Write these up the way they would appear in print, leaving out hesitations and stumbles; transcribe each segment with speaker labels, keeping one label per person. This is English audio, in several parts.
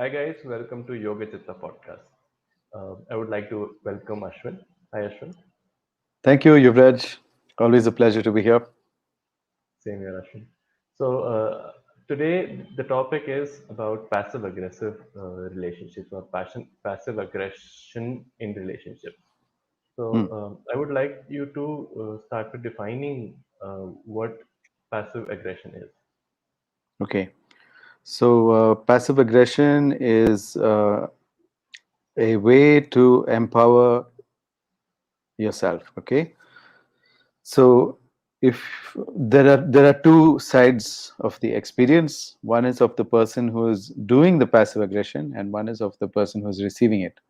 Speaker 1: Hi guys, welcome to Yoga Chitta podcast. I would like to welcome Ashwin. Hi Ashwin.
Speaker 2: Thank you, Yuvraj. Always a pleasure to be here.
Speaker 1: Same here Ashwin. So today the topic is about passive aggressive relationships or passive aggression in relationships. So
Speaker 2: Hmm.
Speaker 1: I would like you to start with defining what passive aggression is.
Speaker 2: Okay. So, passive aggression is a way to empower yourself. Okay. So, if there are two sides of the experience. One is of the person who is doing the passive aggression, and one is of the person who is receiving it.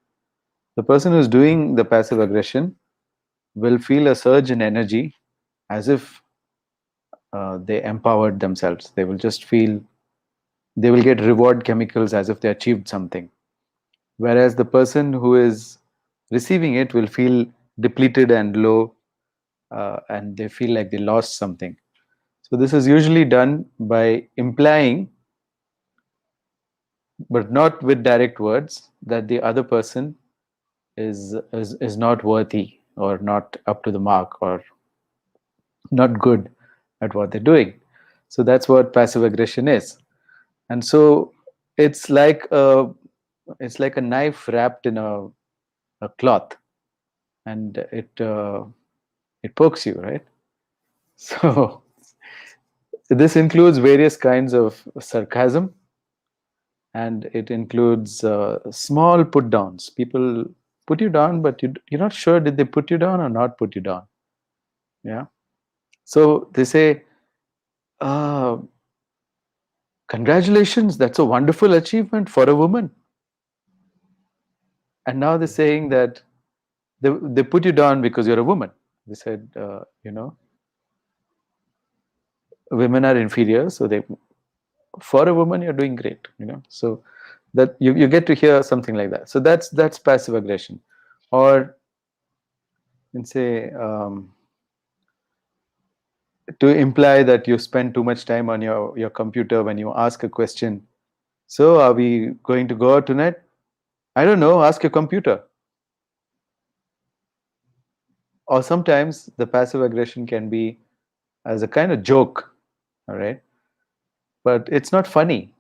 Speaker 2: The person who is doing the passive aggression will feel a surge in energy, as if they empowered themselves. They will just feel they will get reward chemicals as if they achieved something, whereas the person who is receiving it will feel depleted and low, and they feel like they lost something. So this is usually done by implying, but not with direct words, that the other person is not worthy or not up to the mark or not good at what they're doing. So that's what passive aggression is. And so it's like a knife wrapped in a cloth, and it pokes you, right? So this includes various kinds of sarcasm, and it includes small put downs. People put you down, but you're not sure, did they put you down or not put you down. Yeah. So they say, uh, congratulations, that's a wonderful achievement for a woman. And now they're saying that they put you down because you're a woman. They said, women are inferior, so they, for a woman you're doing great, so that you get to hear something like that. So that's passive aggression. Or you can say, to imply that you spend too much time on your computer when you ask a question. So are we going to go out tonight? I don't know, ask your computer. Or sometimes the passive aggression can be as a kind of joke, all right, but it's not funny.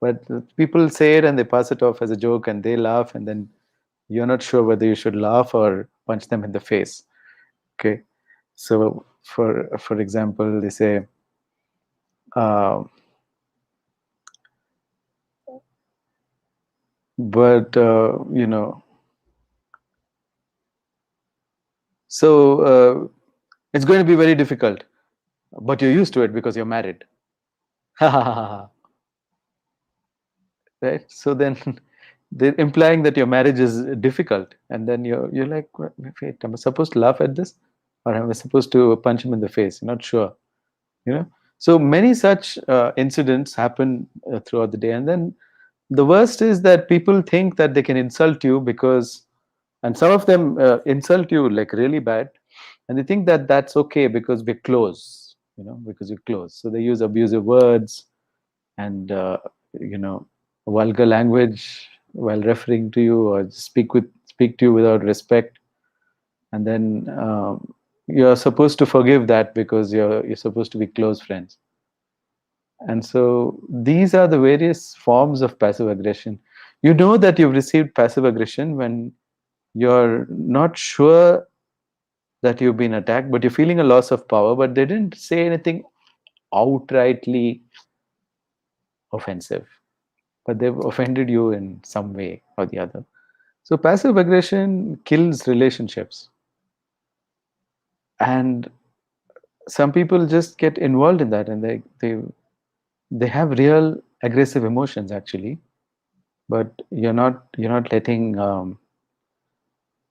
Speaker 2: But people say it and they pass it off as a joke and they laugh, and then you're not sure whether you should laugh or punch them in the face. Okay. So for example, they say, uh, but so it's going to be very difficult, but you're used to it because you're married. Right? So then they're implying that your marriage is difficult, and then you're like, wait, am I supposed to laugh at this, or am I supposed to punch him in the face? You're not sure. you know so many such incidents happen throughout the day. And then the worst is that people think that they can insult you because, and some of them insult you like really bad, and they think that that's okay because we're close, because you're close. So they use abusive words and you know vulgar language while referring to you, or speak to you without respect. And then you're supposed to forgive that because you're supposed to be close friends. And so these are the various forms of passive aggression. You know that you've received passive aggression when you're not sure that you've been attacked, but you're feeling a loss of power, but they didn't say anything outrightly offensive, but they've offended you in some way or the other. So passive aggression kills relationships. And some people just get involved in that, and they have real aggressive emotions actually, but you're not letting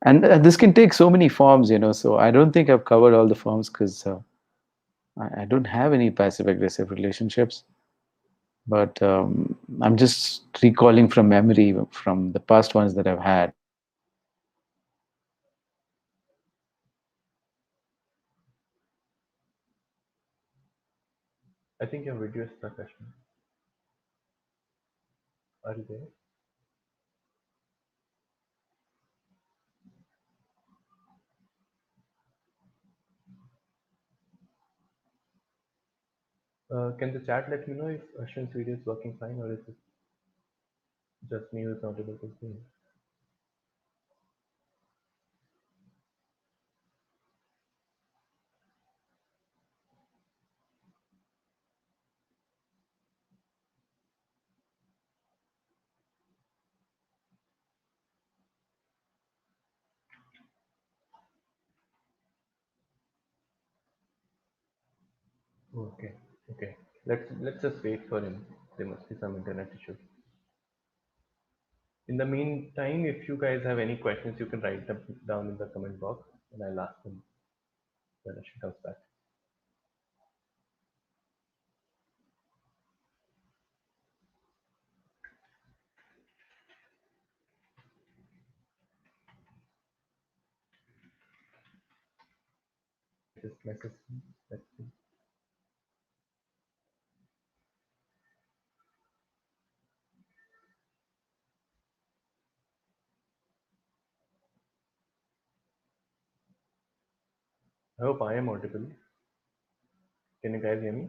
Speaker 2: and this can take so many forms, so I don't think I've covered all the forms because I don't have any passive aggressive relationships. But I'm just recalling from memory from the past ones that I've had.
Speaker 1: I think your video is stuck, Ashwin. Are you there? Can the chat let me know if Ashwin's video is working fine or is it just me who's not able to see? Okay, okay. Let's just wait for him. There must be some internet issue. In the meantime, if you guys have any questions, you can write them down in the comment box, and I'll ask them when Ashwin comes back. Just message me. Let's see. I hope I am audible. Can you guys hear me?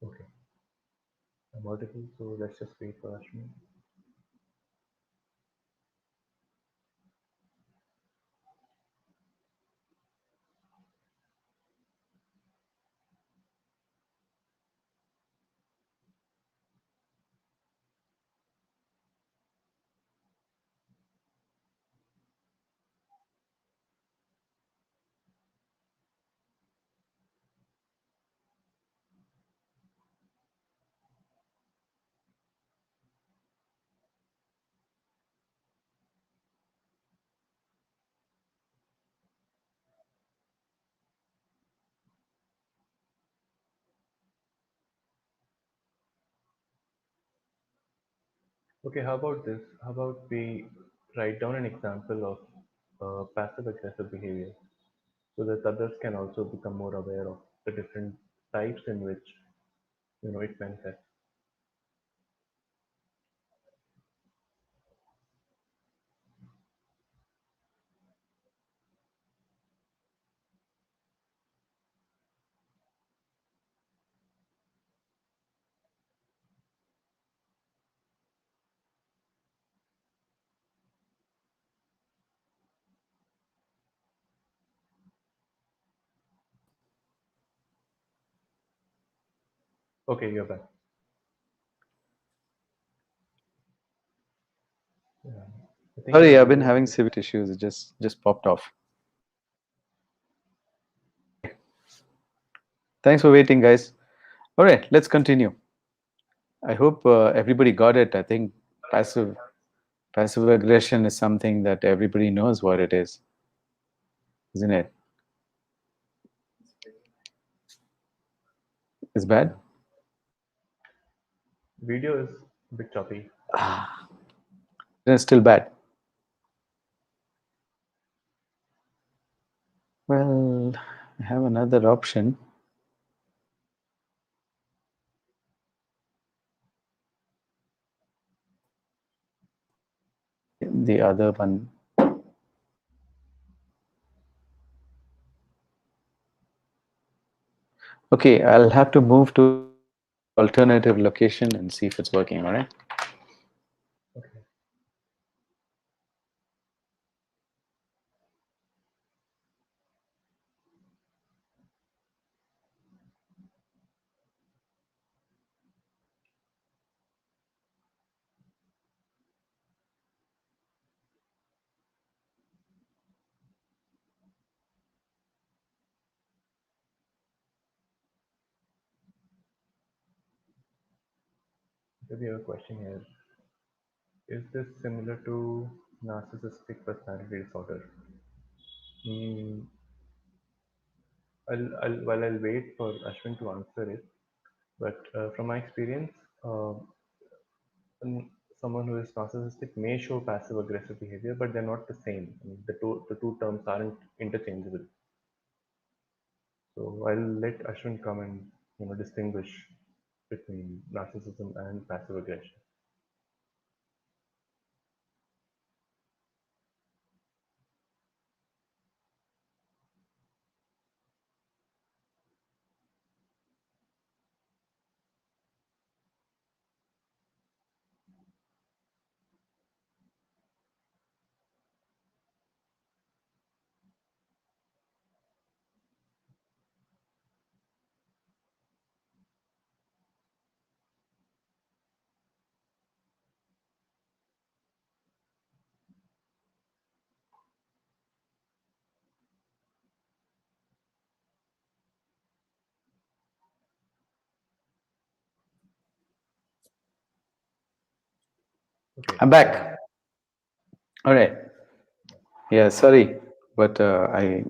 Speaker 1: Okay, I'm audible. So let's just wait for Ashwin. Okay, how about this? How about we write down an example of passive aggressive behavior so that others can also become more aware of the different types in which it manifests. Okay, you're back. Yeah. I think your
Speaker 2: Sorry, I've been
Speaker 1: video
Speaker 2: having
Speaker 1: is.
Speaker 2: civic issues. It just popped off. Okay. Thanks for waiting, guys. All right, let's continue. I hope everybody got it. I think passive passive aggression is something that everybody knows what it is, isn't it? It's
Speaker 1: Yeah.
Speaker 2: bad.
Speaker 1: Video is a bit choppy.
Speaker 2: Ah, then it's still bad. Well, I have another option. The other one. Okay, I'll have to move to alternative location and see if it's working. All right.
Speaker 1: Okay. So we have a question here. Is this similar to Narcissistic personality disorder. Mm, I'll wait for Ashwin to answer it. But from my experience, uh, someone who is narcissistic may show passive aggressive behavior, but they're not the same. I mean, the two terms aren't interchangeable. So I'll let Ashwin come and distinguish between narcissism and passive aggression. Okay.
Speaker 2: I'm back. All right. Yeah, sorry, but I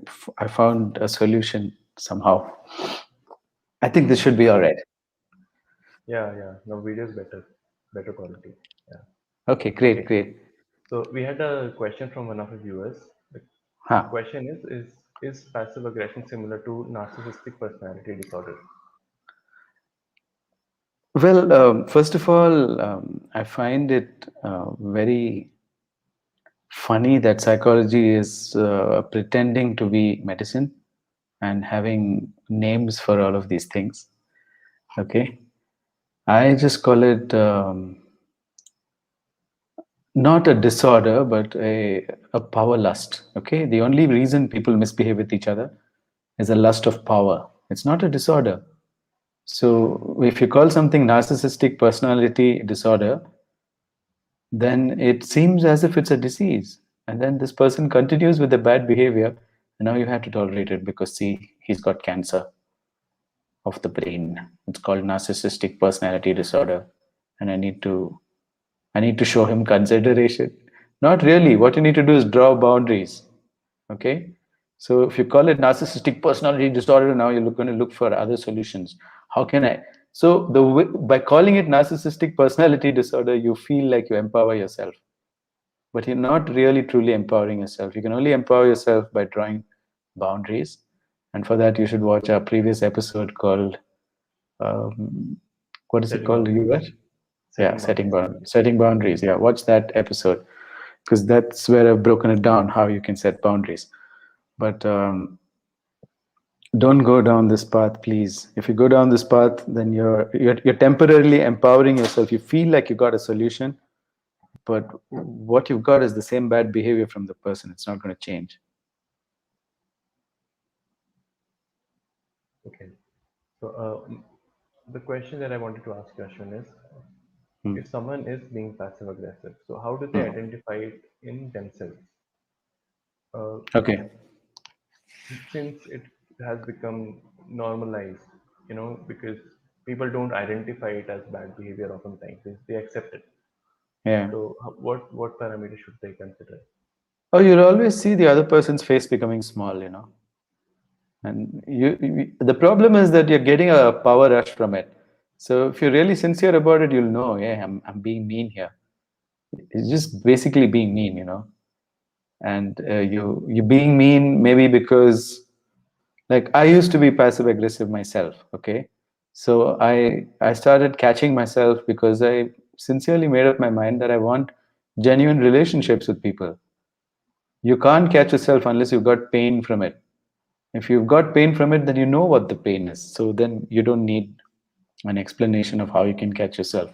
Speaker 2: found a solution somehow. I think this should be all right.
Speaker 1: Yeah, yeah. Now video is better quality. Yeah.
Speaker 2: Okay, great,
Speaker 1: Okay.
Speaker 2: great.
Speaker 1: So we had a question from one of the viewers. The
Speaker 2: Huh.
Speaker 1: question is passive aggression similar to narcissistic personality disorder?
Speaker 2: Well, first of all, I find it very funny that psychology is pretending to be medicine and having names for all of these things. Okay. I just call it not a disorder, but a power lust. Okay. The only reason people misbehave with each other is a lust of power. It's not a disorder. So if you call something narcissistic personality disorder, then it seems as if it's a disease. And then this person continues with the bad behavior, and now you have to tolerate it because, see, he's got cancer of the brain. It's called narcissistic personality disorder, and I need to show him consideration. Not really. What you need to do is draw boundaries. Okay. So if you call it narcissistic personality disorder, now you're going to look for other solutions. How can I? So by calling it narcissistic personality disorder, you feel like you empower yourself, but you're not really truly empowering yourself. You can only empower yourself by drawing boundaries, and for that, you should watch our previous episode called um, what is it
Speaker 1: Setting
Speaker 2: called? You
Speaker 1: boundaries.
Speaker 2: were yeah,
Speaker 1: Setting boundaries.
Speaker 2: setting boundaries. Yeah, watch that episode because that's where I've broken it down how you can set boundaries. But don't go down this path, please. If you go down this path, then you're temporarily empowering yourself. You feel like you got a solution, but what you've got is the same bad behavior from the person. It's not going to change.
Speaker 1: Okay. So the question that I wanted to ask you, Ashwin, is
Speaker 2: Hmm.
Speaker 1: if someone is being passive aggressive, so how do they
Speaker 2: Hmm.
Speaker 1: identify it in themselves? Uh,
Speaker 2: Okay.
Speaker 1: since it has become normalized, because people don't identify it as bad behavior oftentimes, they accept it.
Speaker 2: Yeah.
Speaker 1: So what parameters should they consider?
Speaker 2: Oh, you'll always see the other person's face becoming small. And the problem is that you're getting a power rush from it. So if you're really sincere about it, you'll know, yeah, I'm being mean here. It's just basically being mean. And you being mean maybe because, like, I used to be passive aggressive myself. Okay, so I started catching myself because I sincerely made up my mind that I want genuine relationships with people. You can't catch yourself unless you've got pain from it. If you've got pain from it, then you know what the pain is. So then you don't need an explanation of how you can catch yourself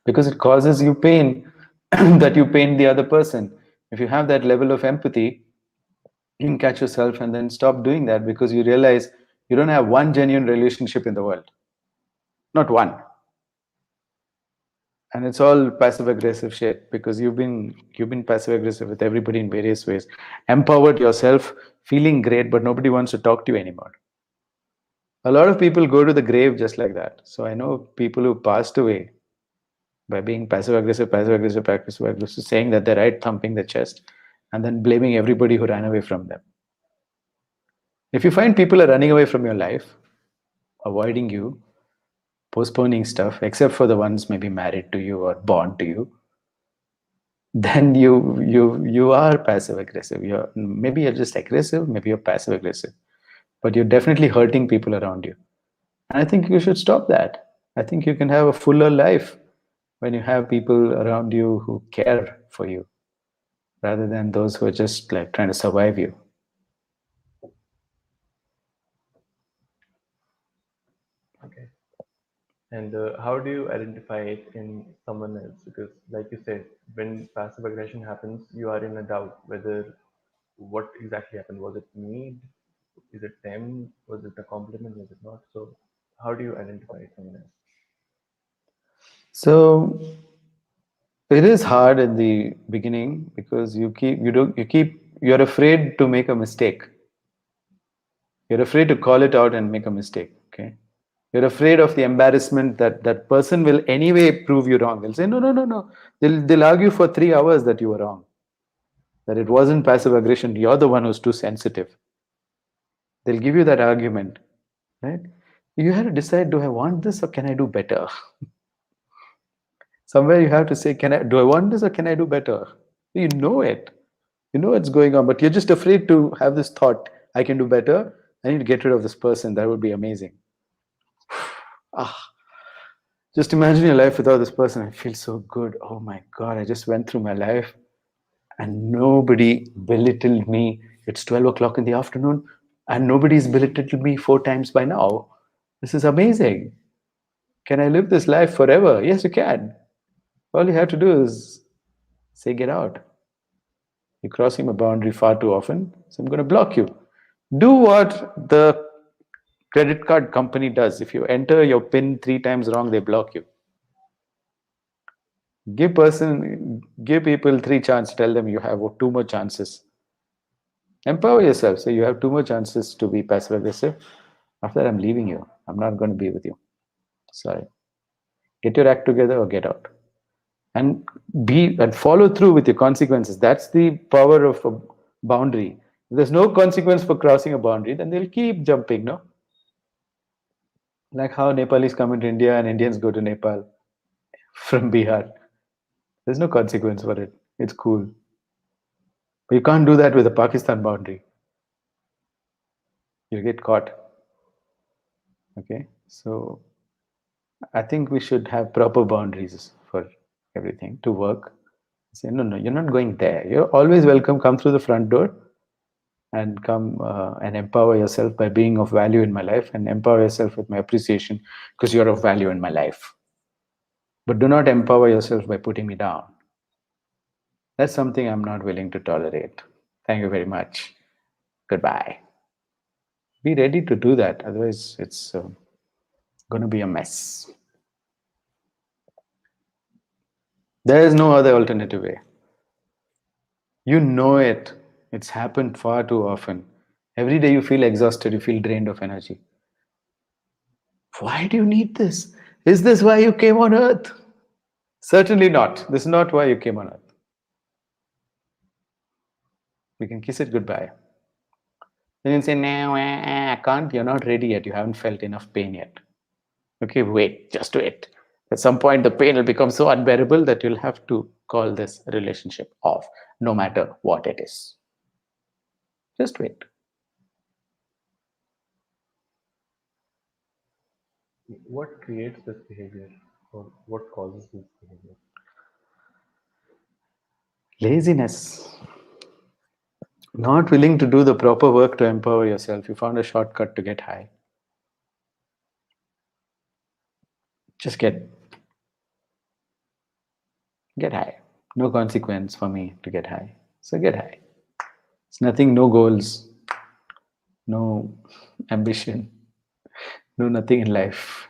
Speaker 2: because it causes you pain that you pain the other person. If you have that level of empathy, you can catch yourself and then stop doing that because you realize you don't have one genuine relationship in the world. Not one. And it's all passive aggressive shit because you've been passive aggressive with everybody in various ways. Empowered yourself, feeling great, but nobody wants to talk to you anymore. A lot of people go to the grave just like that. So I know people who passed away by being passive aggressive, passive aggressive, saying that they're right, thumping the chest, and then blaming everybody who ran away from them. If you find people are running away from your life, avoiding you, postponing stuff, except for the ones maybe married to you or born to you, then you are passive aggressive. You're maybe you're just aggressive, maybe you're passive aggressive, but you're definitely hurting people around you. And I think you should stop that. I think you can have a fuller life when you have people around you who care for you rather than those who are just like trying to survive you.
Speaker 1: Okay. And how do you identify it in someone else? Because, like you said, when passive aggression happens, you are in a doubt whether what exactly happened. Was it me? Is it them? Was it a compliment? Was it not? So, how do you identify it someone else?
Speaker 2: So it is hard in the beginning because you're afraid to make a mistake. You're afraid to call it out and make a mistake. Okay. You're afraid of the embarrassment that that person will anyway prove you wrong. They'll say, no, no, no, no. They'll argue for 3 hours that you were wrong, that it wasn't passive aggression. You're the one who's too sensitive. They'll give you that argument, right? You have to decide, do I want this or can I do better? Somewhere you have to say, do I want this or can I do better? You know it. You know what's going on, but you're just afraid to have this thought, I can do better. I need to get rid of this person. That would be amazing. Ah, just imagine your life without this person. I feel so good. Oh my God, I just went through my life and nobody belittled me. It's 12 o'clock in the afternoon and nobody's belittled me 4 times by now. This is amazing. Can I live this life forever? Yes, you can. All you have to do is say, get out. You're crossing my boundary far too often, so I'm going to block you. Do what the credit card company does. If you enter your PIN 3 times wrong, they block you. Give people 3 chances. Tell them you have 2 more chances. Empower yourself. So you have 2 more chances to be passive aggressive. After that, I'm leaving you. I'm not going to be with you. Sorry. Get your act together or get out. And follow through with your consequences. That's the power of a boundary. If there's no consequence for crossing a boundary, then they'll keep jumping, no? Like how Nepalis come into India and Indians go to Nepal from Bihar. There's no consequence for it. It's cool. But you can't do that with a Pakistan boundary. You'll get caught. Okay. So I think we should have proper boundaries for everything to work. Say, no, no, you're not going there. You're always welcome. Come through the front door and come and empower yourself by being of value in my life and empower yourself with my appreciation because you're of value in my life. But do not empower yourself by putting me down. That's something I'm not willing to tolerate. Thank you very much. Goodbye. Be ready to do that. Otherwise, it's going to be a mess. There is no other alternative way. You know it. It's happened far too often. Every day you feel exhausted, you feel drained of energy. Why do you need this? Is this why you came on earth? Certainly not. This is not why you came on earth. We can kiss it goodbye. Then you say, no, I can't. You're not ready yet. You haven't felt enough pain yet. Okay, wait, just wait. At some point, the pain will become so unbearable that you'll have to call this relationship off, no matter what it is. Just wait.
Speaker 1: What creates this behavior, or what causes this behavior?
Speaker 2: Laziness. Not willing to do the proper work to empower yourself. You found a shortcut to get high. Just get high. No consequence for me to get high. So get high. It's nothing, no goals, no ambition, no nothing in life.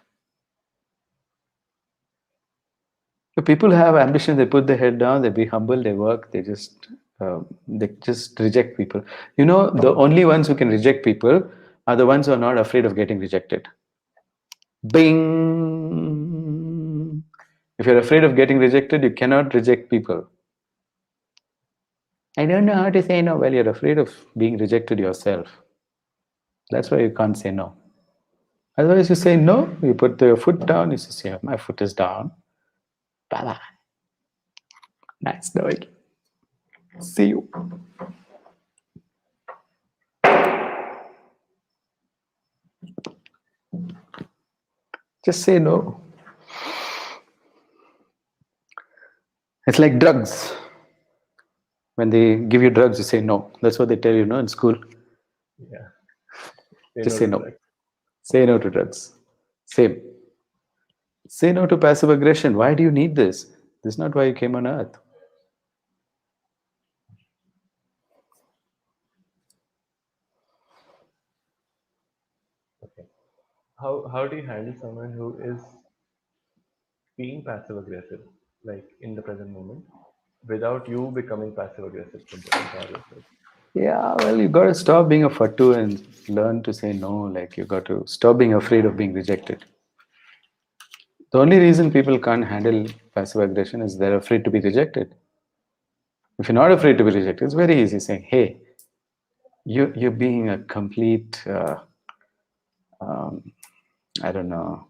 Speaker 2: So people have ambition, they put their head down, they be humble, they work, they just reject people. You know, the only ones who can reject people are the ones who are not afraid of getting rejected. Bing. If you're afraid of getting rejected, you cannot reject people. I don't know how to say no. Well, you're afraid of being rejected yourself. That's why you can't say no. Otherwise, you say no, you put your foot down, you say, yeah, my foot is down. Bye bye. Nice knowing you. See you. Just say no. It's like drugs. When they give you drugs, you say no. That's what they tell you, no, in school.
Speaker 1: Yeah. Say
Speaker 2: Just
Speaker 1: no
Speaker 2: say
Speaker 1: to
Speaker 2: no.
Speaker 1: drugs.
Speaker 2: Say no to drugs. Same. Say no to passive aggression. Why do you need this? This is not why you came on earth.
Speaker 1: Okay. How do you handle someone who is being passive aggressive, like in the present moment, without you becoming passive aggressive for the entire yourself?
Speaker 2: Yeah, well, you got to stop being a fatu and learn to say no. Like, you got to stop being afraid of being rejected. The only reason people can't handle passive aggression is they're afraid to be rejected. If you're not afraid to be rejected, it's very easy saying, hey, you're being a complete, I don't know,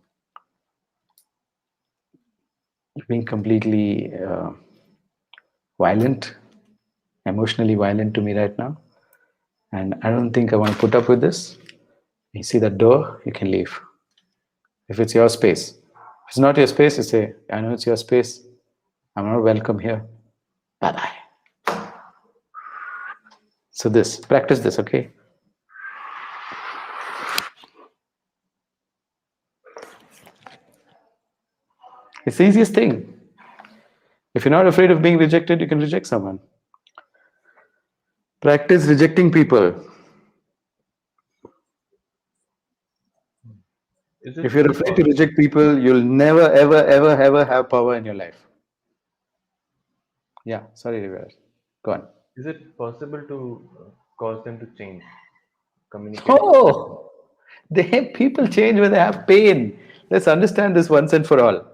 Speaker 2: you're being completely violent, emotionally violent to me right now. And I don't think I want to put up with this. You see that door, you can leave. If it's your space. If it's not your space, you say, I know it's your space. I'm not welcome here. Bye bye. So this, practice this, okay? It's the easiest thing. If you're not afraid of being rejected, you can reject someone. Practice rejecting people.
Speaker 1: Is
Speaker 2: If
Speaker 1: it
Speaker 2: you're afraid to reject people, you'll never, ever, ever, ever have power in your life. Yeah, sorry, Rivera. Go on.
Speaker 1: is it possible to cause them to change, communicate with them?
Speaker 2: Oh, people change when they have pain. Let's understand this once and for all.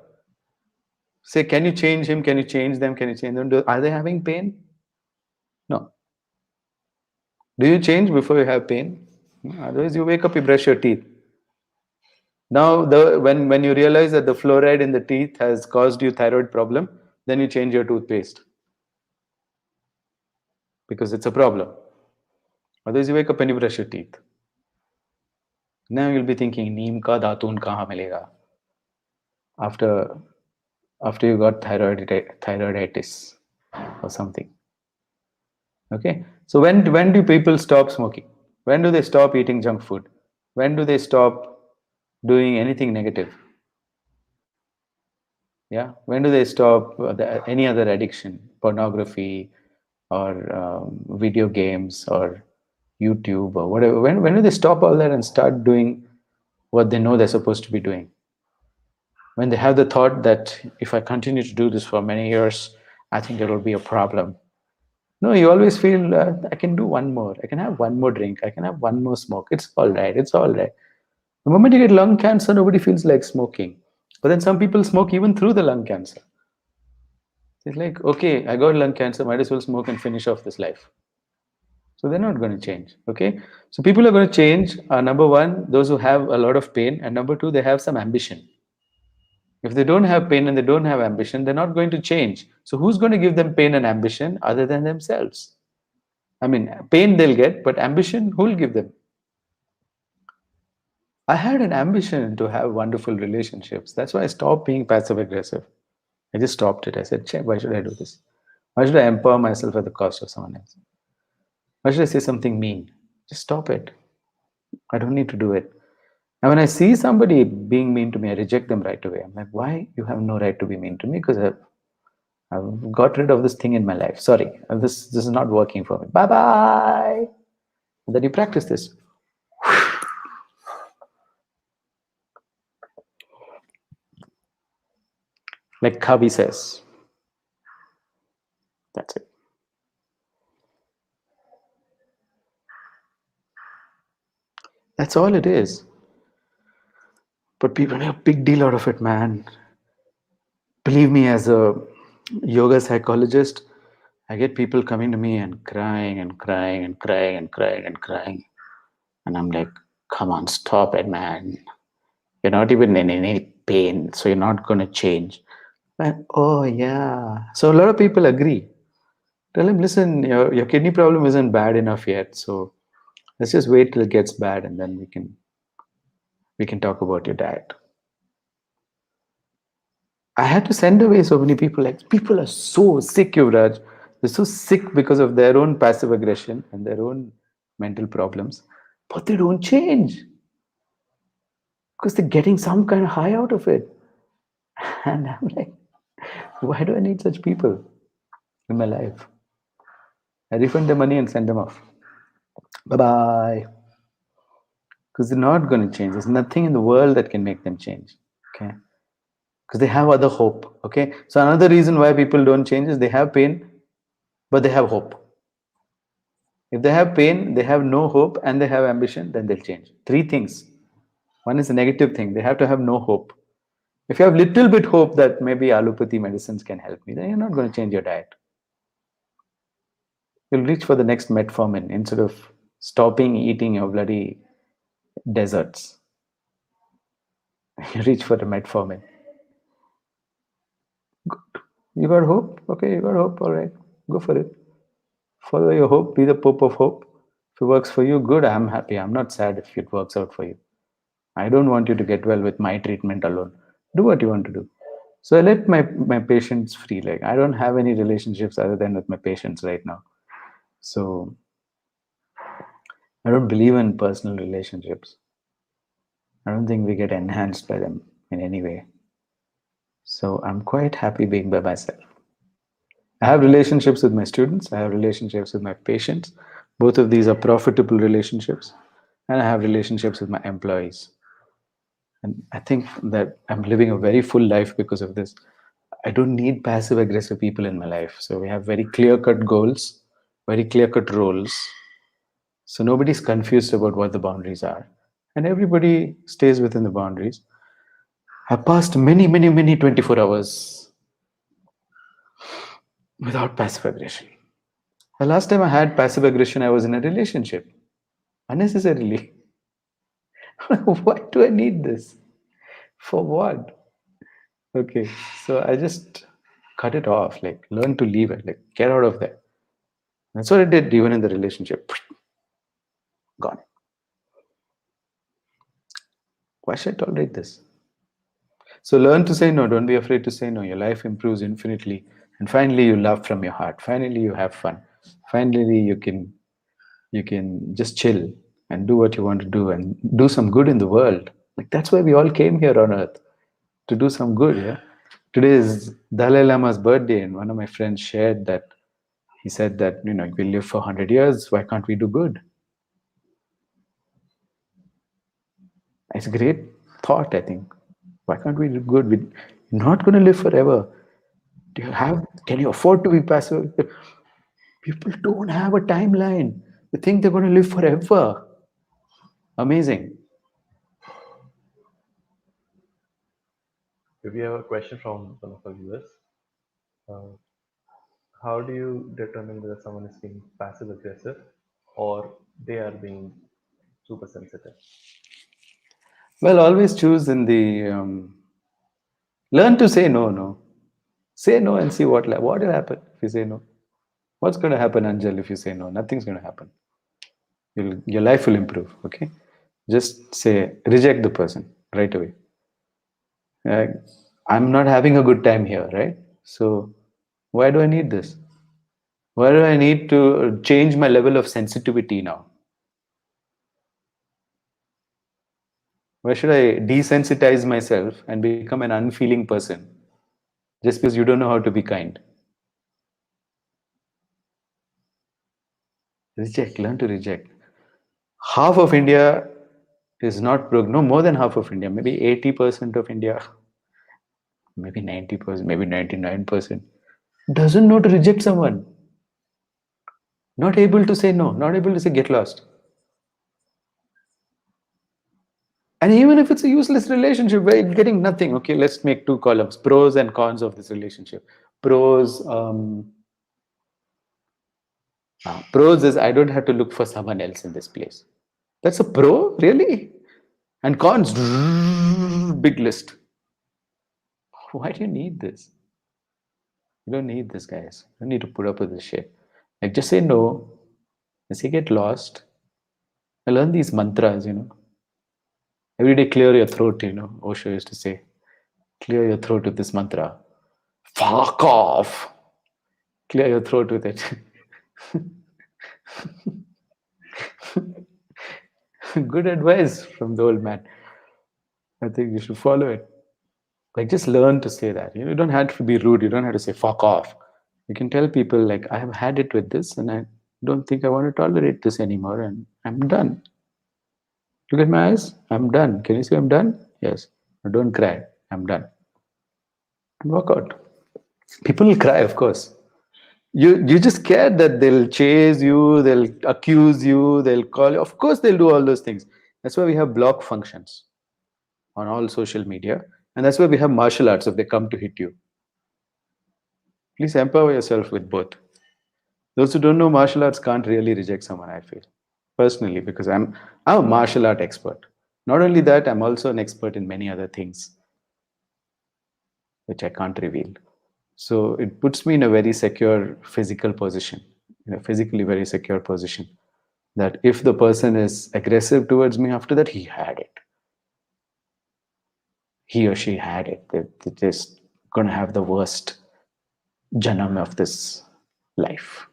Speaker 2: Say, can you change him? Can you change them? Can you change them? Are they having pain? No. Do you change before you have pain? No, otherwise, you wake up, you brush your teeth. Now, when you realize that the fluoride in the teeth has caused you thyroid problem, then you change your toothpaste because it's a problem. Otherwise, you wake up and you brush your teeth. Now you'll be thinking, neem ka datun kahan milega? After after you got thyroiditis or something. Okay. So when do people stop smoking? When do they stop eating junk food? When do they stop doing anything negative? Yeah. When do they stop any other addiction, pornography, or video games, or YouTube, or whatever? When do they stop all that and start doing what they know they're supposed to be doing? When they have the thought that if I continue to do this for many years, I think there will be a problem. No, you always feel I can do one more. I can have one more drink. I can have one more smoke. It's all right. It's all right. The moment you get lung cancer, nobody feels like smoking. But then some people smoke even through the lung cancer. It's like, okay, I got lung cancer, might as well smoke and finish off this life. So they're not going to change. Okay. So people are going to change. Number one, those who have a lot of pain. And number two, they have some ambition. If they don't have pain and they don't have ambition, they're not going to change. So who's going to give them pain and ambition other than themselves? I mean, pain they'll get, but ambition, who'll give them? I had an ambition to have wonderful relationships. That's why I stopped being passive aggressive. I just stopped it. I said, check, why should I do this? Why should I empower myself at the cost of someone else? Why should I say something mean? Just stop it. I don't need to do it. And when I see somebody being mean to me, I reject them right away. I'm like, why? You have no right to be mean to me because I've got rid of this thing in my life. Sorry, this is not working for me. Bye bye. And then you practice this. Like Kavi says. That's it. That's all it is. But people make a big deal out of it, man. Believe me, as a yoga psychologist, I get people coming to me and crying and crying and crying and crying and crying. And I'm like, come on, stop it, man. You're not even in any pain, so you're not going to change. Like, oh, yeah. So a lot of people agree. Tell him, listen, your kidney problem isn't bad enough yet. So let's just wait till it gets bad and then we can talk about your diet. I had to send away so many people. Like, people are so sick, Yuvraj. They're so sick because of their own passive aggression and their own mental problems, but they don't change because they're getting some kind of high out of it. And I'm like, why do I need such people in my life? I refund the money and send them off. Bye bye. Because they're not going to change. There's nothing in the world that can make them change. Okay. Because they have other hope. Okay. So another reason why people don't change is they have pain, but they have hope. If they have pain, they have no hope, and they have ambition, then they'll change. Three things. One is a negative thing. They have to have no hope. If you have little bit hope that maybe allopathy medicines can help me, then you're not going to change your diet. You'll reach for the next metformin instead of stopping eating your bloody desserts. You reach for the metformin. You got hope? Okay, you got hope. All right, go for it. Follow your hope. Be the pope of hope. If it works for you, good. I'm happy. I'm not sad if it works out for you. I don't want you to get well with my treatment alone. Do what you want to do. So I let my patients free. Like, I don't have any relationships other than with my patients right now. So I don't believe in personal relationships. I don't think we get enhanced by them in any way. So I'm quite happy being by myself. I have relationships with my students, I have relationships with my patients. Both of these are profitable relationships. And I have relationships with my employees. And I think that I'm living a very full life because of this. I don't need passive aggressive people in my life. So we have very clear cut goals, very clear cut roles. So nobody's confused about what the boundaries are. And everybody stays within the boundaries. I've passed many, many, many 24 hours without passive aggression. The last time I had passive aggression, I was in a relationship unnecessarily. Why do I need this? For what? Okay, so I just cut it off, like learn to leave it, like get out of there. That's what I did even in the relationship. Gone. Why should I tolerate this? So learn to say no. Don't be afraid to say no. Your life improves infinitely. And finally you love from your heart. Finally you have fun. Finally you can just chill and do what you want to do and do some good in the world. Like, that's why we all came here on earth, to do some good. Yeah. Today is Dalai Lama's birthday, and one of my friends shared that he said that, we live for 100 years, why can't we do good? It's a great thought, I think. Why can't we do good? We're not going to live forever. Can you afford to be passive? People don't have a timeline. They think they're going to live forever. Amazing.
Speaker 1: We have a question from one of our viewers. Uh, how do you determine whether someone is being passive aggressive or they are being super sensitive?
Speaker 2: Well, always choose in the learn to say no. No, say no and see what will happen if you say no. What's going to happen, Anjal, if you say no? Nothing's going to happen. Your life will improve. Okay, just say reject the person right away. Uh, I'm not having a good time here, right? So why do I need this? Why do I need to change my level of sensitivity now? Why should I desensitize myself and become an unfeeling person just because you don't know how to be kind? Reject, learn to reject. Half of India is not no, more than half of India, maybe 80% of India, maybe 90%, maybe 99%, doesn't know to reject someone. Not able to say no, not able to say get lost. And even if it's a useless relationship where you're getting nothing, okay, let's make two columns: pros and cons of this relationship. Pros, pros is I don't have to look for someone else in this place. That's a pro, really? And cons, big list. Why do you need this? You don't need this, guys. You don't need to put up with this shit. Like, just say no. Just say get lost. I learn these mantras, Every day, clear your throat, Osho used to say, clear your throat with this mantra. Fuck off. Clear your throat with it. Good advice from the old man. I think you should follow it. Like, just learn to say that. You don't have to be rude. You don't have to say fuck off. You can tell people, like, I have had it with this and I don't think I want to tolerate this anymore and I'm done. Look at my eyes. I'm done. Can you see I'm done? Yes. Now don't cry. I'm done. And walk out. People will cry, of course. You just scared that they'll chase you, they'll accuse you, they'll call you. Of course, they'll do all those things. That's why we have block functions on all social media. And that's why we have martial arts if they come to hit you. Please empower yourself with both. Those who don't know martial arts can't really reject someone, I feel. Personally, because I'm a martial art expert. Not only that, I'm also an expert in many other things which I can't reveal. So it puts me in a very secure physical position, in a physically very secure position. That if the person is aggressive towards me after that, he had it. He or she had it. They're just going to have the worst janam of this life.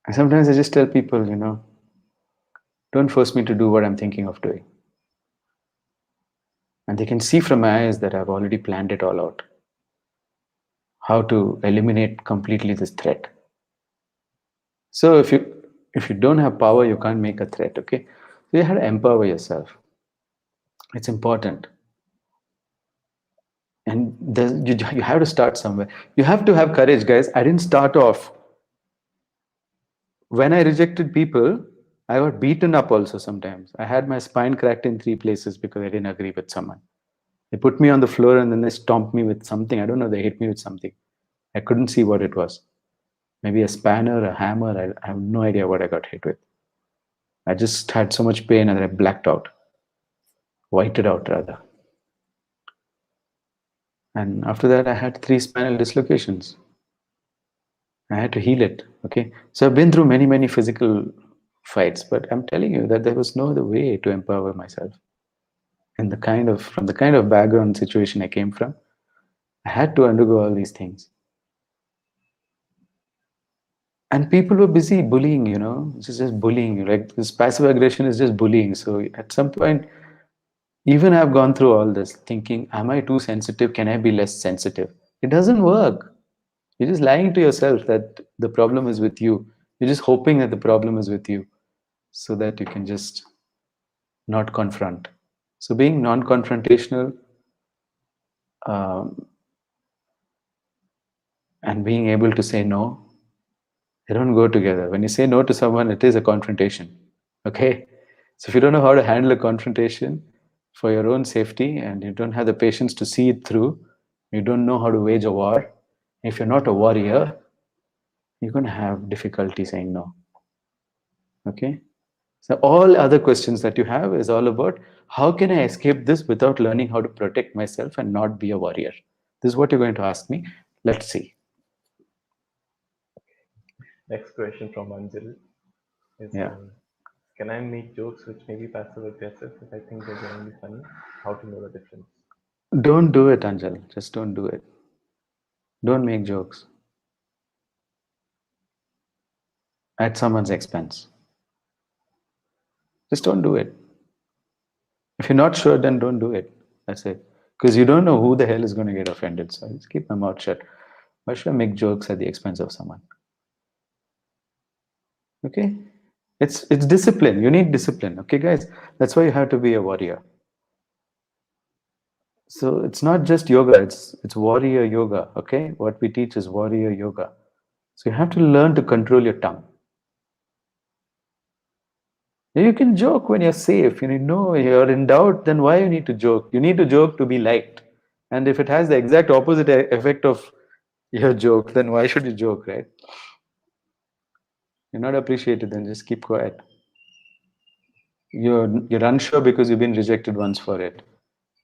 Speaker 2: And sometimes I just tell people, don't force me to do what I'm thinking of doing. And they can see from my eyes that I've already planned it all out. How to eliminate completely this threat. So if you don't have power, you can't make a threat, okay? So you have to empower yourself. It's important. And you have to start somewhere. You have to have courage, guys. I didn't start off. When I rejected people, I got beaten up also sometimes. I had my spine cracked in 3 places because I didn't agree with someone. They put me on the floor and then they stomped me with something. I don't know, they hit me with something. I couldn't see what it was. Maybe a spanner, a hammer. I have no idea what I got hit with. I just had so much pain and I blacked out. Whited out, rather. And after that, I had 3 spinal dislocations. I had to heal it. Okay. So I've been through many, many physical fights, but I'm telling you that there was no other way to empower myself. And from the kind of background situation I came from, I had to undergo all these things. And people were busy bullying, it's just bullying. Like, this passive aggression is just bullying. So at some point, even I've gone through all this thinking, am I too sensitive? Can I be less sensitive? It doesn't work. You're just lying to yourself that the problem is with you. You're just hoping that the problem is with you so that you can just not confront. So being non-confrontational um, and being able to say no, they don't go together. When you say no to someone, it is a confrontation. Okay? So if you don't know how to handle a confrontation for your own safety and you don't have the patience to see it through, you don't know how to wage a war. If you're not a warrior, you're going to have difficulty saying no. Okay? So all other questions that you have is all about how can I escape this without learning how to protect myself and not be a warrior? This is what you're going to ask me. Let's see.
Speaker 1: Next question from Anjal is
Speaker 2: Yeah.
Speaker 1: can I make jokes which may be passive aggressive if I think they're genuinely funny? How to know the difference?
Speaker 2: Don't do it, Anjal. Just don't do it. Don't make jokes at someone's expense. Just don't do it. If you're not sure, then don't do it. That's it. Because you don't know who the hell is going to get offended. So I just keep my mouth shut. Why should I make jokes at the expense of someone? Okay? It's discipline. You need discipline. Okay, guys? That's why you have to be a warrior. So it's not just yoga, it's warrior yoga. Okay? What we teach is warrior yoga. So you have to learn to control your tongue. You can joke when you're safe. You know you're in doubt, then why you need to joke? You need to joke to be liked. And if it has the exact opposite effect of your joke, then why should you joke, right? You're not appreciated, then just keep quiet. You're unsure because you've been rejected once for it.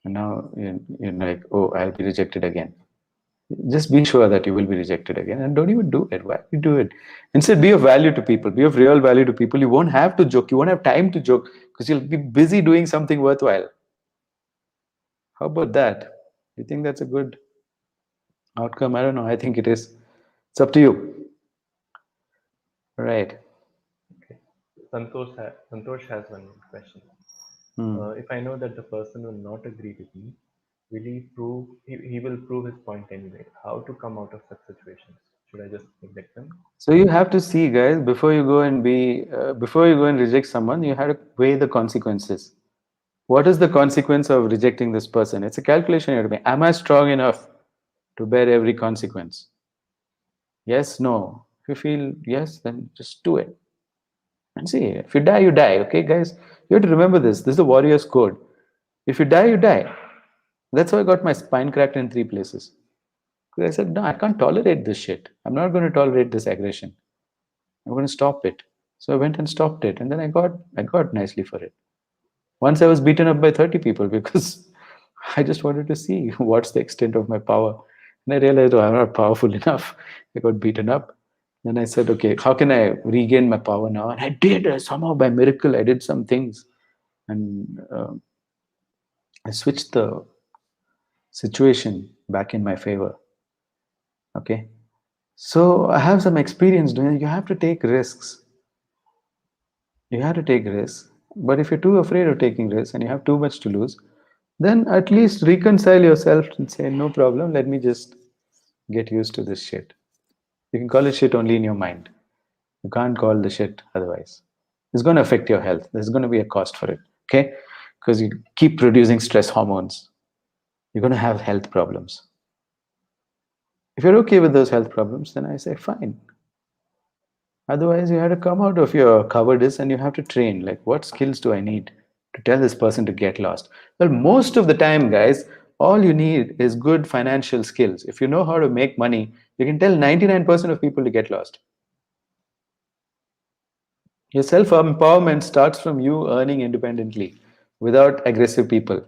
Speaker 2: And now you're like, oh, I'll be rejected again. Just be sure that you will be rejected again and don't even do it. Why do you do it? Instead, be of value to people, be of real value to people. You won't have to joke, you won't have time to joke because you'll be busy doing something worthwhile. How about that? You think that's a good outcome? I don't know. I think it is. It's up to you. Right.
Speaker 1: Okay. Santosh has one question.
Speaker 2: Hmm.
Speaker 1: If I know that the person will not agree with me, will he will prove his point anyway? How to come out of such situations? Should I just neglect them?
Speaker 2: So you have to see, guys, before you go and reject someone, you have to weigh the consequences. What is the consequence of rejecting this person? It's a calculation you have to make. Am I strong enough to bear every consequence? Yes, no. If you feel yes, then just do it. And see, if you die, you die. Okay, guys? You have to remember this. This is the warrior's code. If you die, you die. That's how I got my spine cracked in 3 places. Because I said, no, I can't tolerate this shit. I'm not going to tolerate this aggression. I'm going to stop it. So I went and stopped it. And then I got nicely for it. Once I was beaten up by 30 people because I just wanted to see what's the extent of my power. And I realized, oh, I'm not powerful enough. I got beaten up. Then I said, okay, how can I regain my power now? And I did. Somehow by miracle, I did some things. And I switched the situation back in my favor. Okay. So I have some experience doing it. You have to take risks. You have to take risks. But if you're too afraid of taking risks and you have too much to lose, then at least reconcile yourself and say, no problem, let me just get used to this shit. You can call it shit only in your mind. You can't call the shit otherwise. It's going to affect your health. There's going to be a cost for it. Okay? Because you keep producing stress hormones. You're going to have health problems. If you're okay with those health problems, then I say, fine. Otherwise, you have to come out of your cowardice and you have to train. Like, what skills do I need to tell this person to get lost? Well, most of the time, guys, all you need is good financial skills. If you know how to make money, you can tell 99% of people to get lost. Your self empowerment starts from you earning independently without aggressive people.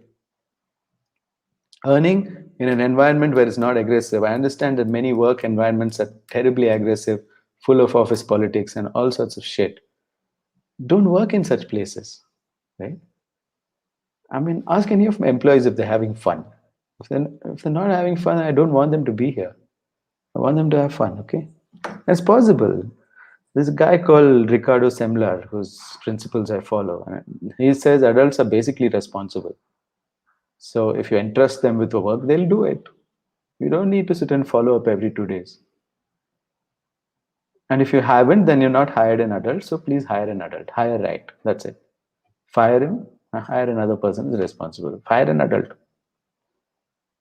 Speaker 2: Earning in an environment where it's not aggressive. I understand that many work environments are terribly aggressive, full of office politics and all sorts of shit. Don't work in such places, right? I mean, ask any of my employees if they're having fun. If they're not having fun, I don't want them to be here. I want them to have fun, okay? It's possible. There's a guy called Ricardo Semler, whose principles I follow. And he says adults are basically responsible. So if you entrust them with the work, they'll do it. You don't need to sit and follow up every 2 days. And if you haven't, then you're not hired an adult. So please hire an adult. Hire right. That's it. Fire him, hire another person who's responsible. Fire an adult.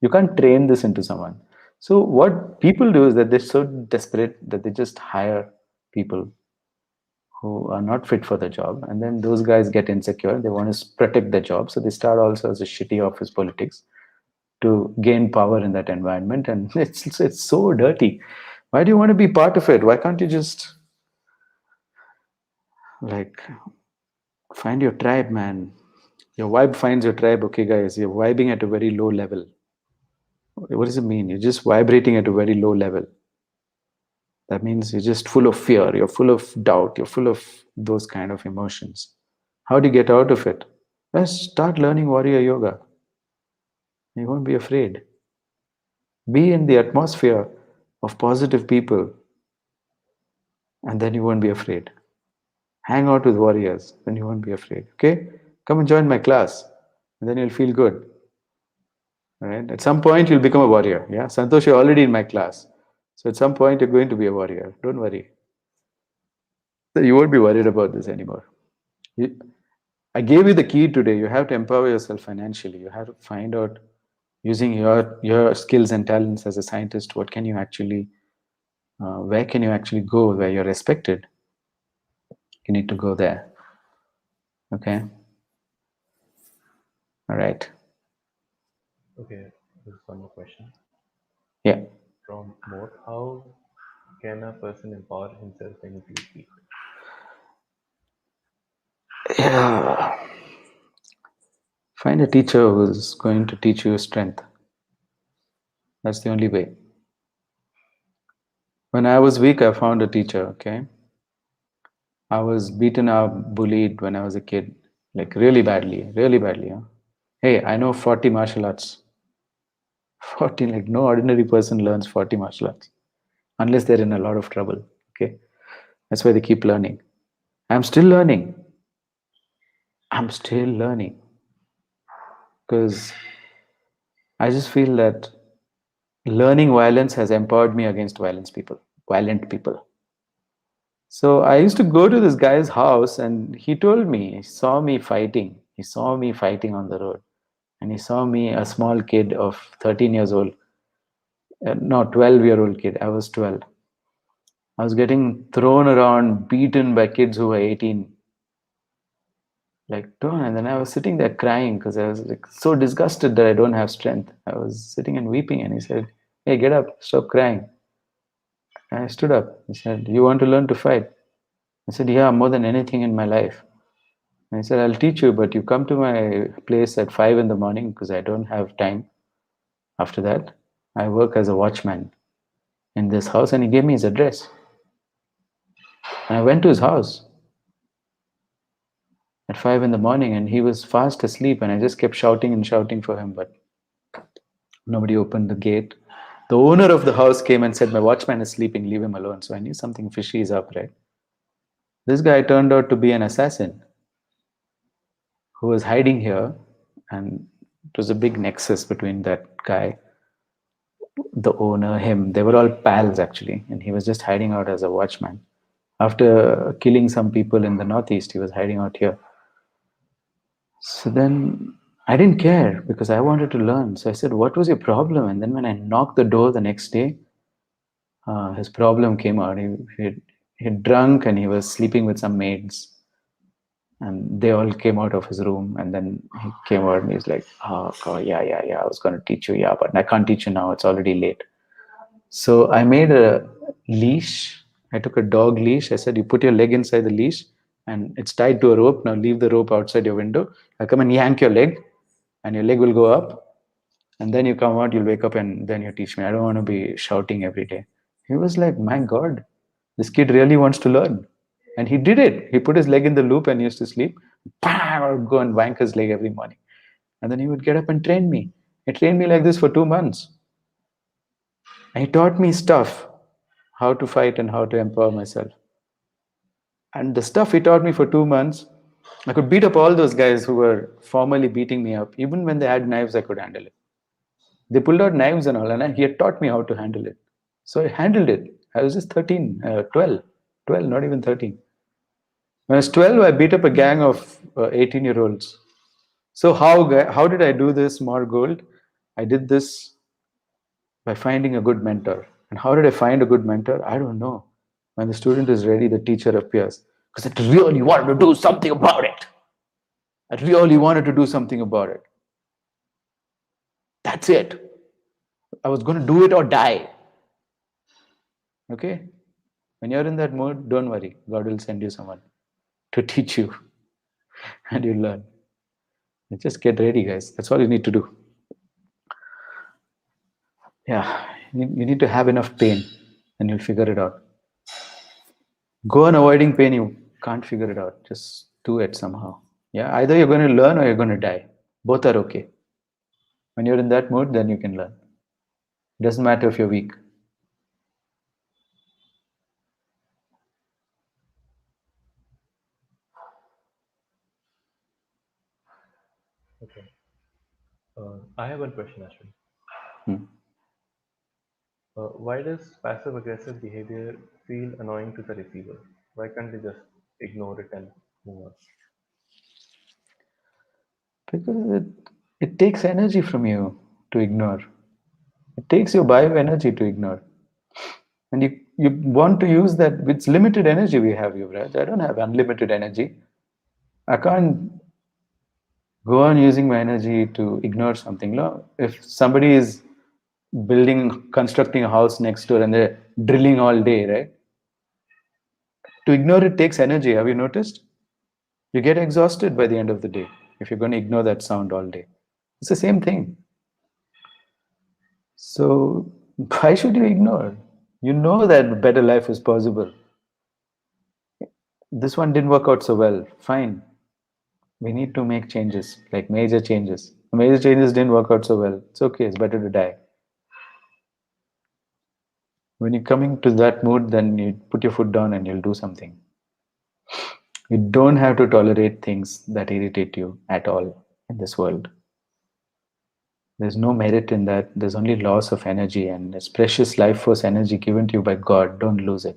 Speaker 2: You can't train this into someone. So what people do is that they're so desperate that they just hire people who are not fit for the job, and then those guys get insecure. They want to protect the job, so they start all sorts of shitty office politics to gain power in that environment, and it's so dirty. Why do you want to be part of it? Why can't you just like find your tribe, man? Your vibe finds your tribe. Okay, guys, you're vibing at a very low level. What does it mean? You're just vibrating at a very low level. That means you're just full of fear, you're full of doubt, you're full of those kind of emotions. How do you get out of it? Just start learning warrior yoga. You won't be afraid. Be in the atmosphere of positive people, and then you won't be afraid. Hang out with warriors, then you won't be afraid. Okay? Come and join my class, and then you'll feel good. All right? At some point, you'll become a warrior. Yeah? Santosh, you're already in my class. So at some point, you're going to be a warrior. Don't worry. So you won't be worried about this anymore. You, I gave you the key today. You have to empower yourself financially. You have to find out using your skills and talents as a scientist. What can you actually, where can you actually go where you're respected? You need to go there. Okay. All right.
Speaker 1: Okay, this is one more question
Speaker 2: Yeah.
Speaker 1: from More. How can a person empower himself when he feels weak?
Speaker 2: Yeah. Find a teacher who's going to teach you strength. That's the only way. When I was weak, I found a teacher. Okay. I was beaten up, bullied when I was a kid, like really badly, really badly. Huh? Hey, I know 40 martial arts. 40, like no ordinary person learns 40 martial arts unless they're in a lot of trouble. Okay. That's why they keep learning. I'm still learning. I'm still learning because I just feel that learning violence has empowered me against violent people. So I used to go to this guy's house and he told me, he saw me fighting. He saw me fighting on the road. And he saw me, a small kid of 13 years old, no, 12-year-old kid. I was 12. I was getting thrown around, beaten by kids who were 18. Like, thrown. And then I was sitting there crying because I was like so disgusted that I don't have strength. I was sitting and weeping. And he said, "Hey, get up, stop crying." And I stood up. He said, "You want to learn to fight?" I said, "Yeah, more than anything in my life." And he said, "I'll teach you, but you come to my place at 5 in the morning because I don't have time after that. I work as a watchman in this house." And he gave me his address. And I went to his house at 5 in the morning and he was fast asleep. And I just kept shouting and shouting for him, but nobody opened the gate. The owner of the house came and said, "My watchman is sleeping, leave him alone." So I knew something fishy is up, right? This guy turned out to be an assassin who was hiding here. And it was a big nexus between that guy, the owner, him. They were all pals actually. And he was just hiding out as a watchman. After killing some people in the Northeast, he was hiding out here. So then I didn't care because I wanted to learn. So I said, "What was your problem?" And then when I knocked the door the next day, his problem came out. He'd drunk and he was sleeping with some maids. And they all came out of his room. And then he came out and he's like, "Oh, God, yeah, yeah, yeah. I was going to teach you. Yeah, but I can't teach you now. It's already late." So I made a leash. I took a dog leash. I said, "You put your leg inside the leash and it's tied to a rope. Now leave the rope outside your window. I'll come and yank your leg and your leg will go up. And then you come out, you'll wake up and then you teach me. I don't want to be shouting every day." He was like, "My God, this kid really wants to learn." And he did it. He put his leg in the loop and used to sleep. Bang, I would go and wank his leg every morning. And then he would get up and train me. He trained me like this for 2 months. And he taught me stuff, how to fight and how to empower myself. And the stuff he taught me for 2 months, I could beat up all those guys who were formerly beating me up. Even when they had knives, I could handle it. They pulled out knives and all, and he had taught me how to handle it. So I handled it. I was just 13, 12, 12, not even 13. When I was 12, I beat up a gang of 18-year-olds. So how did I do this, more gold? I did this by finding a good mentor. And how did I find a good mentor? I don't know. When the student is ready, the teacher appears. Because I really wanted to do something about it. I really wanted to do something about it. That's it. I was going to do it or die. Okay? When you're in that mood, don't worry. God will send you someone to teach you and you learn. And just get ready, guys. That's all you need to do. Yeah. You need to have enough pain and you'll figure it out. Go on avoiding pain, you can't figure it out. Just do it somehow. Yeah. Either you're going to learn or you're going to die. Both are okay. When you're in that mood, then you can learn. It doesn't matter if you're weak.
Speaker 1: Okay. I have one question, Ashwin.
Speaker 2: Hmm.
Speaker 1: Why does passive aggressive behavior feel annoying to the receiver? Why can't they just ignore it and move on?
Speaker 2: Because it takes energy from you to ignore. It takes your bio energy to ignore. And you want to use that. It's limited energy we have, Yuvraj. I don't have unlimited energy. I can't go on using my energy to ignore something. No, if somebody is constructing a house next door and they're drilling all day, right? To ignore it takes energy. Have you noticed? You get exhausted by the end of the day if you're going to ignore that sound all day. It's the same thing. So why should you ignore? You know that better life is possible. This one didn't work out so well. Fine. We need to make changes, like major changes. Major changes didn't work out so well. It's okay. It's better to die. When you're coming to that mood, then you put your foot down and you'll do something. You don't have to tolerate things that irritate you at all in this world. There's no merit in that. There's only loss of energy, and it's precious life force energy given to you by God. Don't lose it.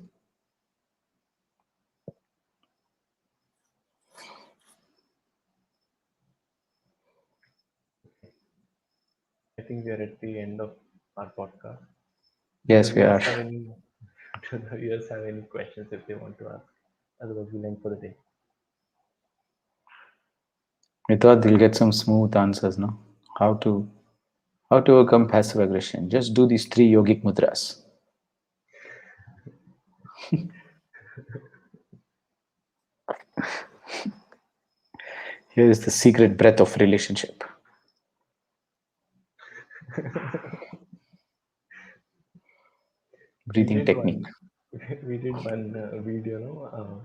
Speaker 1: I think we are at the end of our podcast. Do the
Speaker 2: Yes, we are.
Speaker 1: viewers have any do the viewers have any questions if they want to ask? Otherwise we'll end for the day.
Speaker 2: We thought they'll get some smooth answers, no? How to how to overcome passive aggression. Just do these three yogic mudras. Here is the secret breath of relationship.
Speaker 1: We
Speaker 2: Breathing
Speaker 1: did
Speaker 2: technique.
Speaker 1: one we did one video, no?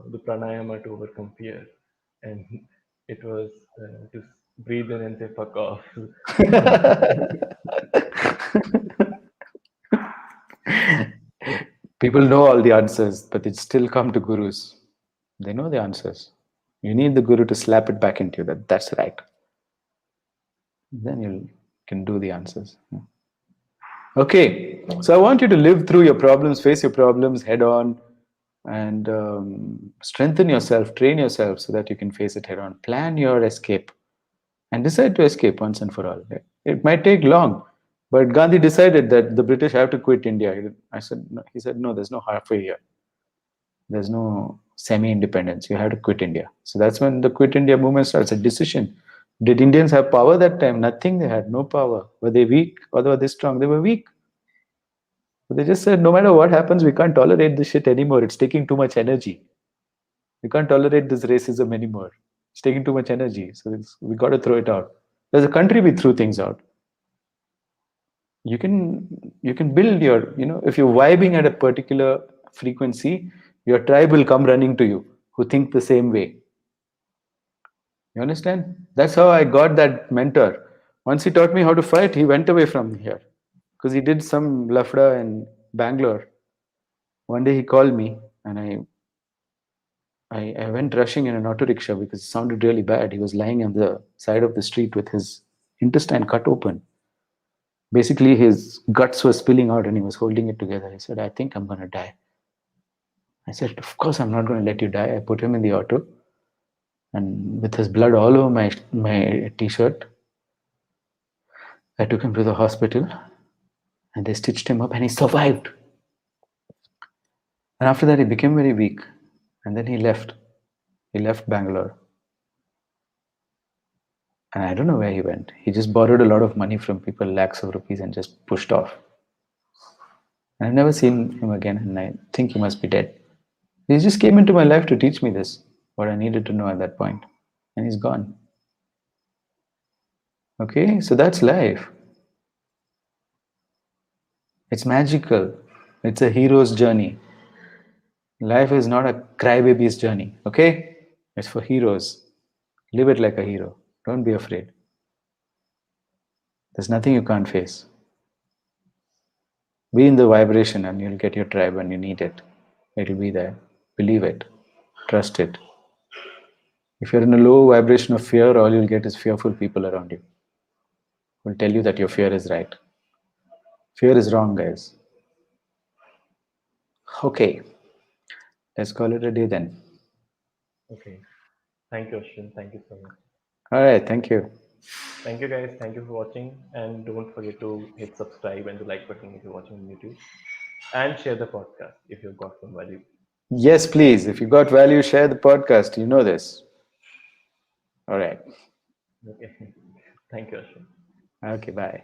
Speaker 1: The pranayama to overcome fear, and it was to breathe in and say fuck off.
Speaker 2: People know all the answers, but they still come to gurus. They know the answers. You need the guru to slap it back into you that that's right. Then you can do the answers. Okay, so I want you to live through your problems, face your problems head on, and strengthen yourself, train yourself so that you can face it head on. Plan your escape and decide to escape once and for all. It might take long, but Gandhi decided that the British have to quit India. I said, no. He said, no, there's no halfway here. There's no semi-independence. You have to quit India. So that's when the quit India movement starts. A decision. Did Indians have power that time? Nothing. They had no power. Were they weak or were they strong? They were weak. So they just said, no matter what happens, we can't tolerate this shit anymore. It's taking too much energy. We can't tolerate this racism anymore. It's taking too much energy. So we got to throw it out. As a country, we threw things out. You can build your, if you're vibing at a particular frequency, your tribe will come running to you who think the same way. You understand? That's how I got that mentor. Once he taught me how to fight, he went away from here because he did some lafda in Bangalore. One day he called me and I went rushing in an auto rickshaw because it sounded really bad. He was lying on the side of the street with his intestine cut open. Basically, his guts were spilling out and he was holding it together. He said, I think I'm going to die. I said, of course, I'm not going to let you die. I put him in the auto and with his blood all over my t-shirt, I took him to the hospital and they stitched him up and he survived. And after that, he became very weak. And then he left. He left Bangalore. And I don't know where he went. He just borrowed a lot of money from people, lakhs of rupees, and just pushed off. And I've never seen him again, and I think he must be dead. He just came into my life to teach me this, what I needed to know at that point. And he's gone. Okay, so that's life. It's magical. It's a hero's journey. Life is not a crybaby's journey, okay? It's for heroes. Live it like a hero. Don't be afraid. There's nothing you can't face. Be in the vibration and you'll get your tribe when you need it. It'll be there. Believe it. Trust it. If you're in a low vibration of fear, all you'll get is fearful people around you who will tell you that your fear is right. Fear is wrong, guys. Okay, let's call it a day then.
Speaker 1: Okay. Thank you, Ashwin. Thank you so much.
Speaker 2: All right, thank you.
Speaker 1: Thank you guys. Thank you for watching. And don't forget to hit subscribe and the like button if you're watching on YouTube. And share the podcast if you've got some value.
Speaker 2: Yes, please. If you got value, share the podcast. You know this. All right.
Speaker 1: Okay. Thank you, Ashwin.
Speaker 2: Okay, bye.